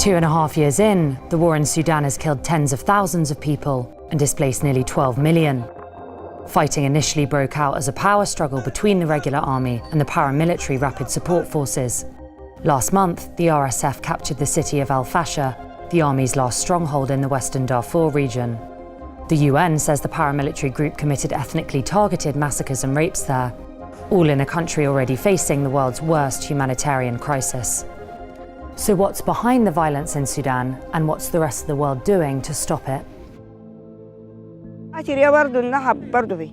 2.5 years in, the war in Sudan has killed tens of thousands of people and displaced nearly 12 million. Fighting initially broke out as a power struggle between the regular army and the paramilitary Rapid Support Forces. Last month, the RSF captured the city of Al-Fasher, the army's last stronghold in the western Darfur region. The UN says the paramilitary group committed ethnically targeted massacres and rapes there, all in a country already facing the world's worst humanitarian crisis. So what's behind the violence in Sudan, and what's the rest of the world doing to stop it? برضه النهب برضه فيه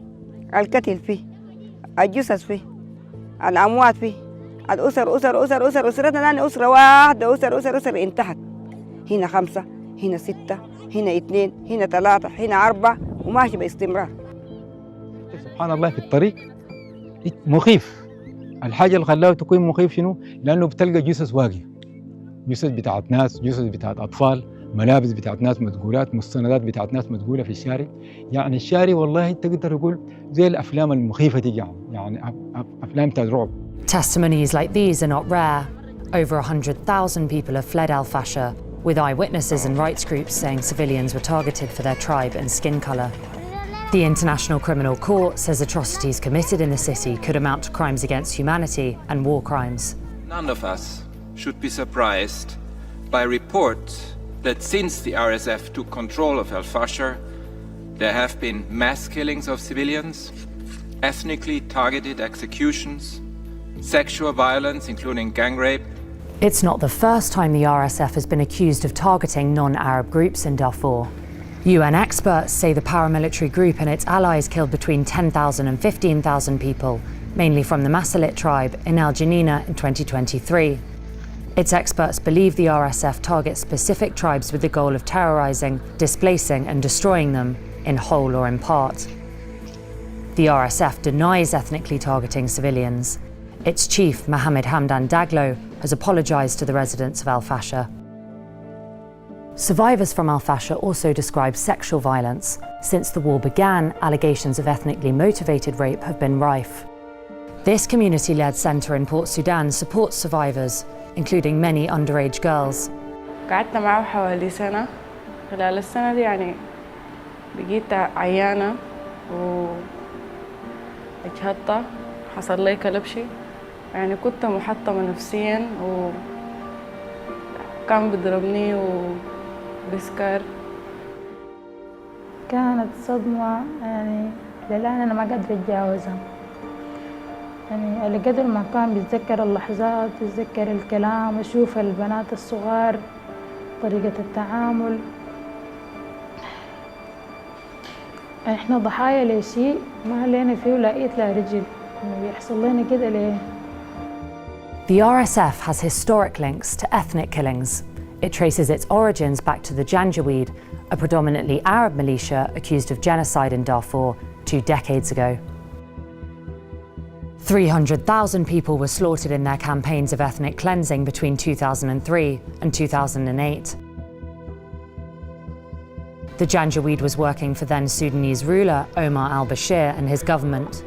القتل فيه الجثث فيه الأموات فيه الأسر أسرتنا الآن أسرة واحدة أسر انتهت هنا 5 هنا 6 هنا 2 هنا 3 هنا 4 وماشي باستمرار. سبحان الله في الطريق مخيف. الحاجة اللي خلاه تكون مخيف شنو؟ لأنه بتلقى جثث واقفة، جثث بتاعت ناس، جثث بتاعت أطفال، ملابس بتاعت ناس متقولات، مستندات بتاعت ناس متقولة في الشارع. يعني الشارع والله تقدر تقول زي الأفلام المخيفة دي، يعني أفلام بتاعت رعب. Testimonies like these are not rare. Over 100,000 people have fled Al-Fasher, with eyewitnesses and rights groups saying civilians were targeted for their tribe and skin colour. The International Criminal Court says atrocities committed in the city could amount to crimes against humanity and war crimes. None of us should be surprised by reports that since the RSF took control of Al-Fasher, there have been mass killings of civilians, ethnically targeted executions, sexual violence, including gang rape. It's not the first time the RSF has been accused of targeting non-Arab groups in Darfur. UN experts say the paramilitary group and its allies killed between 10,000 and 15,000 people, mainly from the Masalit tribe in Al Janina in 2023. Its experts believe the RSF targets specific tribes with the goal of terrorizing, displacing and destroying them, in whole or in part. The RSF denies ethnically targeting civilians. Its chief, Mohammed Hamdan Daglo, has apologized to the residents of Al-Fasher. Survivors from Al-Fasher also describe sexual violence. Since the war began, allegations of ethnically motivated rape have been rife. This community-led centre in Port Sudan supports survivors, including many underage girls. قعدت معه حوالي سنة. خلال السنة دي يعني بقيت عيانة وأجهضت، حصل لي كلبشي، يعني كنت محطمة نفسياً وكان بيضربني وبسكر. كانت صدمة يعني للآن أنا ما قادرة أتجاوزها. يعني على قدر ما كان بيتذكر اللحظات، بيتذكر الكلام، أشوف البنات الصغار، طريقة التعامل. إحنا ضحايا لشيء ما لنا فيه ولا إيد لا رجل، إنه بيحصل لنا كده ليه؟ The RSF has historic links to ethnic killings. It traces its origins back to the Janjaweed, a predominantly Arab militia accused of genocide in Darfur 2 decades ago. 300,000 people were slaughtered in their campaigns of ethnic cleansing between 2003 and 2008. The Janjaweed was working for then Sudanese ruler Omar al-Bashir and his government.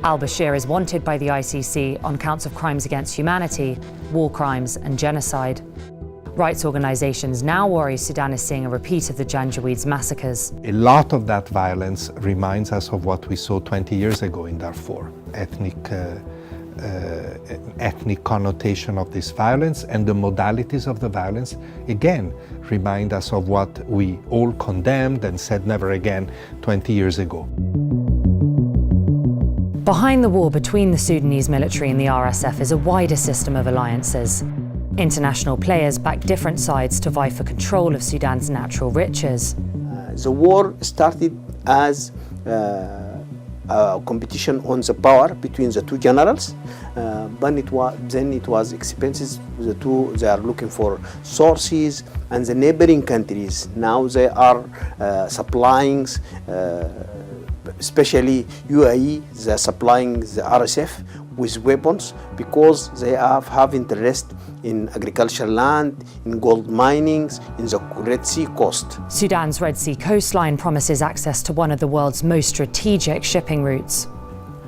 Al-Bashir is wanted by the ICC on counts of crimes against humanity, war crimes and genocide. Rights organisations now worry Sudan is seeing a repeat of the Janjaweed's massacres. A lot of that violence reminds us of what we saw 20 years ago in Darfur. Ethnic connotation of this violence and the modalities of the violence, again, remind us of what we all condemned and said never again 20 years ago. Behind the war between the Sudanese military and the RSF is a wider system of alliances. International players back different sides to vie for control of Sudan's natural riches. The war started as a competition on the power between the two generals. Then it was expenses. The two, they are looking for sources, and the neighboring countries now they are supplying, especially UAE, they are supplying the RSF with weapons because they have interest in agricultural land, in gold minings, in the Red Sea coast. Sudan's Red Sea coastline promises access to one of the world's most strategic shipping routes.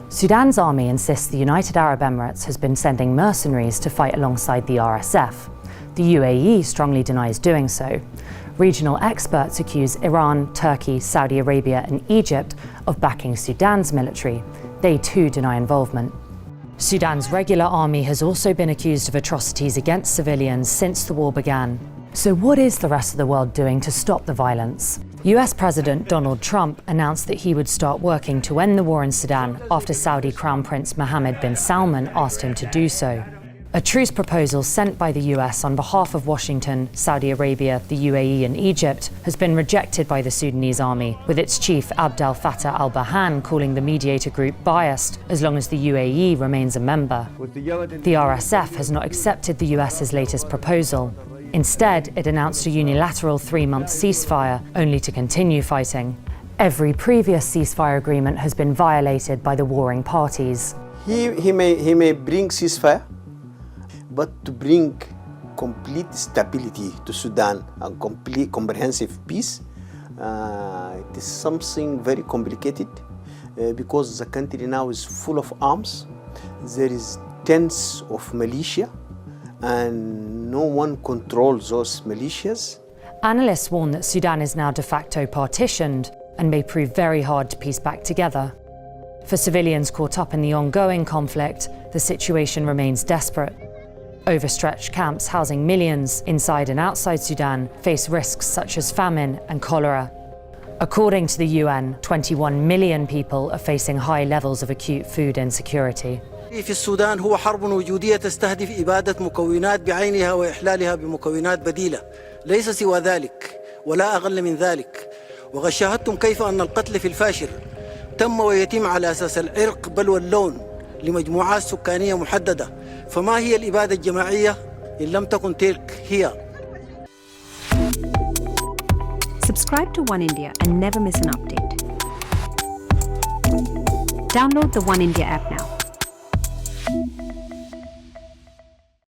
Sudan's army insists the United Arab Emirates has been sending mercenaries to fight alongside the RSF. The UAE strongly denies doing so. Regional experts accuse Iran, Turkey, Saudi Arabia and Egypt of backing Sudan's military. They too deny involvement. Sudan's regular army has also been accused of atrocities against civilians since the war began. So what is the rest of the world doing to stop the violence? US President Donald Trump announced that he would start working to end the war in Sudan after Saudi Crown Prince Mohammed bin Salman asked him to do so. A truce proposal sent by the US on behalf of Washington, Saudi Arabia, the UAE and Egypt has been rejected by the Sudanese army, with its chief Abdel Fattah al-Burhan calling the mediator group biased as long as the UAE remains a member. The RSF has not accepted the US's latest proposal. Instead, it announced a unilateral 3-month ceasefire, only to continue fighting. Every previous ceasefire agreement has been violated by the warring parties. He may bring ceasefire, but to bring complete stability to Sudan and complete comprehensive peace, it is something very complicated because the country now is full of arms. There is tens of militia and no one controls those militias. Analysts warn that Sudan is now de facto partitioned and may prove very hard to piece back together. For civilians caught up in the ongoing conflict, the situation remains desperate. Overstretched camps housing millions inside and outside Sudan face risks such as famine and cholera. According to the UN, 21 million people are facing high levels of acute food insecurity. في السودان هو حرب وجودية تستهدف إبادة مكونات بعينها وإحلالها بمكونات بديلة، ليس سوى ذلك ولا أقل من ذلك. وقد شاهدتم كيف أن القتل في الفاشر تم ويتم على أساس العرق بل واللون لمجموعات سكانية محددة. فما هي الإبادة الجماعية إن لم تكن تلك هي؟ Subscribe to Oneindia and never miss an update. Download the Oneindia app now.